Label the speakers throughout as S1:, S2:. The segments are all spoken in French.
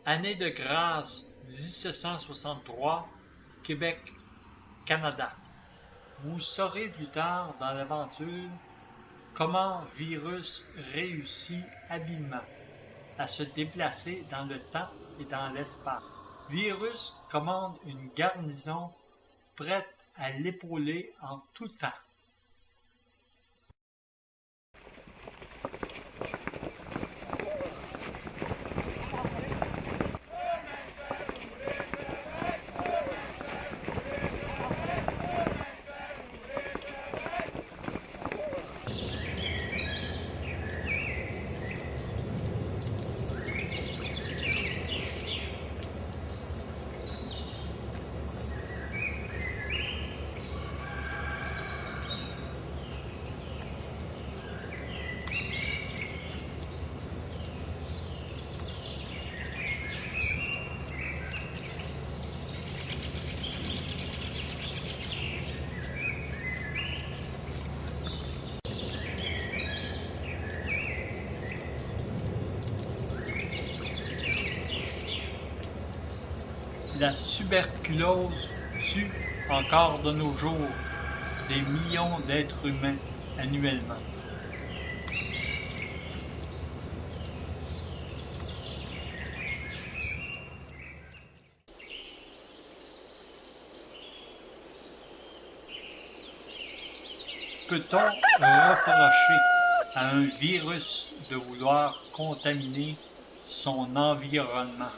S1: Année de grâce 1763, Québec, Canada. Vous saurez plus tard dans l'aventure comment Virus réussit habilement à se déplacer dans le temps et dans l'espace. Virus commande une garnison prête à l'épauler en tout temps. La tuberculose tue encore de nos jours des millions d'êtres humains annuellement. Peut-on reprocher à un virus de vouloir contaminer son environnement?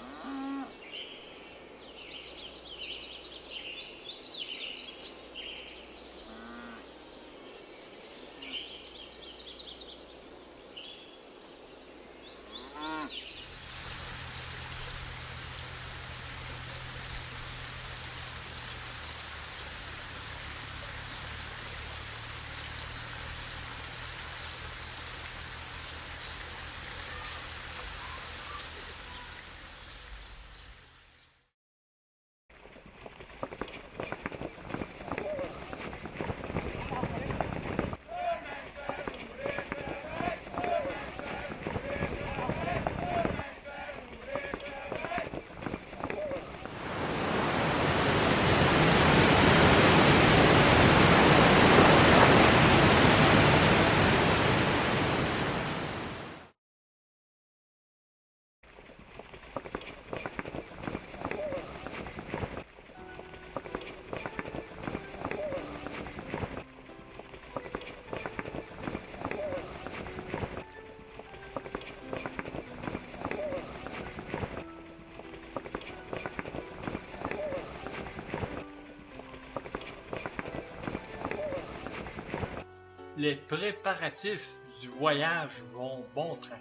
S1: Les préparatifs du voyage vont bon train.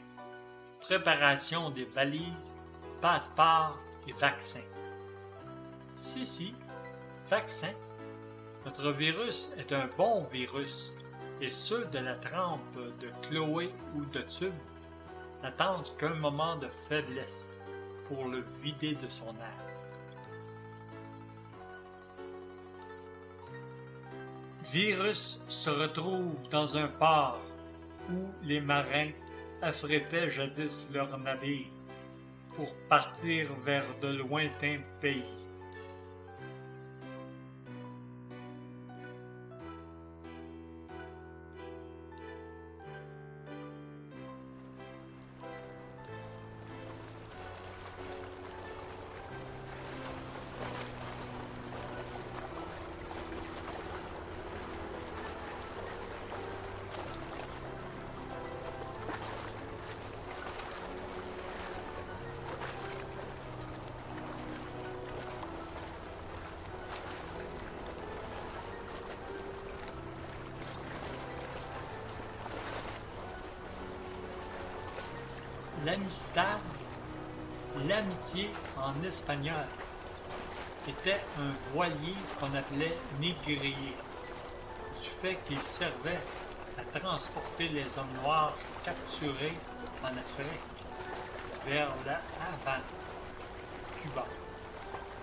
S1: Préparation des valises, passeports et vaccins. Si, vaccin. Notre virus est un bon virus et ceux de la trempe de Chloé ou de Tube n'attendent qu'un moment de faiblesse pour le vider de son air. Virus se retrouve dans un port où les marins affrétaient jadis leurs navires pour partir vers de lointains pays. L'amistad, l'amitié en espagnol, était un voilier qu'on appelait négrier, du fait qu'il servait à transporter les hommes noirs capturés en Afrique vers la Havane, Cuba,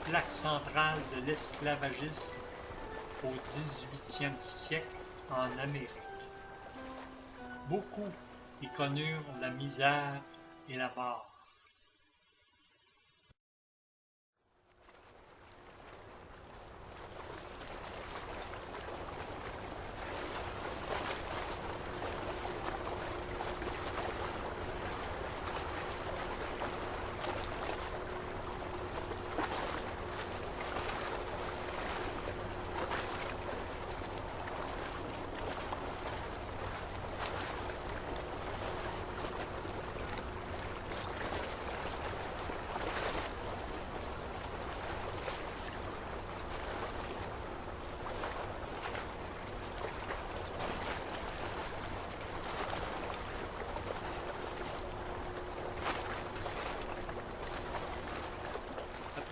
S1: plaque centrale de l'esclavagisme au XVIIIe siècle en Amérique. Beaucoup y connurent la misère et la mort.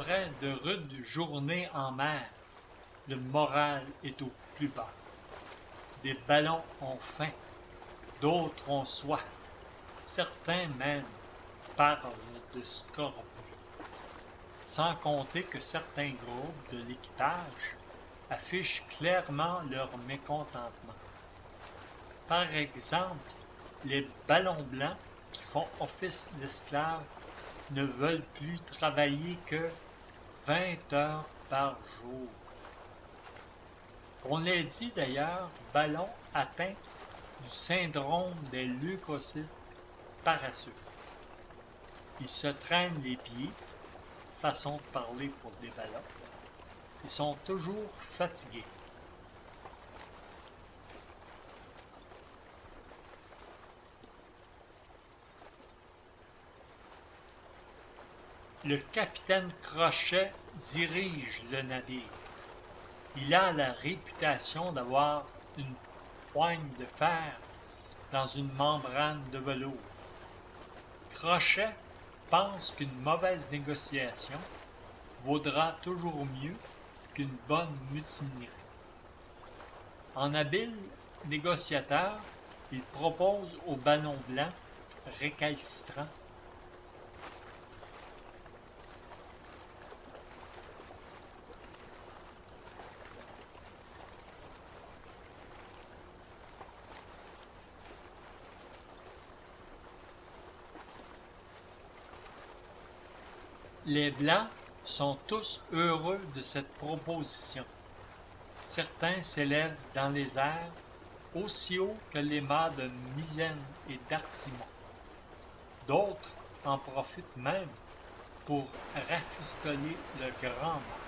S1: Après de rudes journées en mer, le moral est au plus bas. Des ballons ont faim, d'autres ont soif. Certains même parlent de scorbut. Sans compter que certains groupes de l'équipage affichent clairement leur mécontentement. Par exemple, les ballons blancs qui font office d'esclaves ne veulent plus travailler que 20 heures par jour. On les dit d'ailleurs ballons atteints du syndrome des leucocytes paresseux. Ils se traînent les pieds, façon de parler pour des ballons. Ils sont toujours fatigués. Le capitaine Crochet dirige le navire. Il a la réputation d'avoir une poigne de fer dans une membrane de velours. Crochet pense qu'une mauvaise négociation vaudra toujours mieux qu'une bonne mutinerie. En habile négociateur, il propose aux ballons blancs récalcitrants Les Blancs sont tous heureux de cette proposition. Certains s'élèvent dans les airs aussi haut que les mâts de Misaine et d'Artimon. D'autres en profitent même pour rafistoler le grand mât.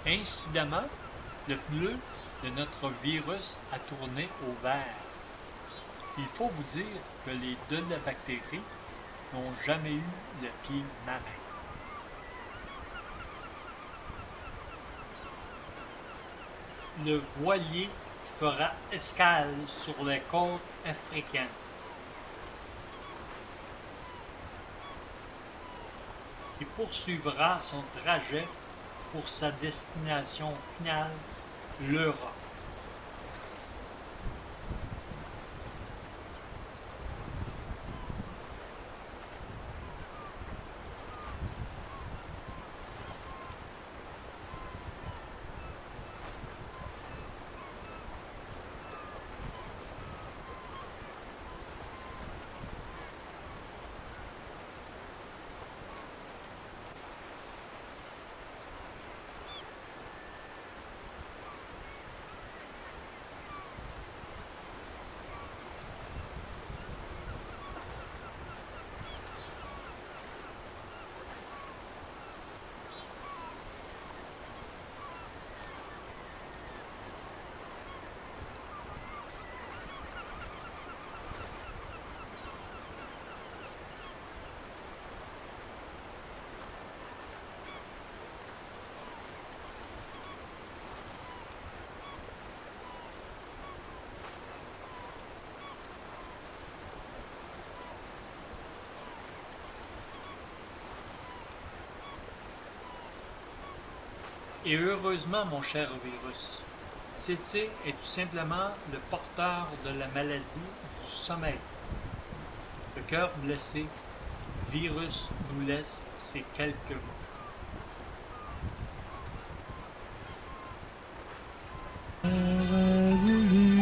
S1: Incidemment, le pneu de notre virus a tourné au vert. Il faut vous dire que les Dolabactéries n'ont jamais eu le pied marin. Le voilier fera escale sur les côtes africaines. Et poursuivra son trajet pour sa destination finale, l'Europe. Et heureusement, mon cher virus, Tsetse est tout simplement le porteur de la maladie du sommeil. Le cœur blessé, virus nous laisse ces quelques mots.
S2: J'aurais voulu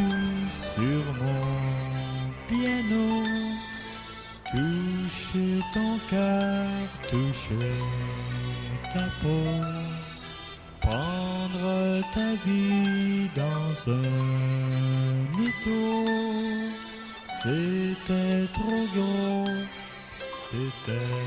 S2: sur mon piano toucher ton cœur, toucher ta peau, prendre ta vie dans un étau. C'était trop gros, c'était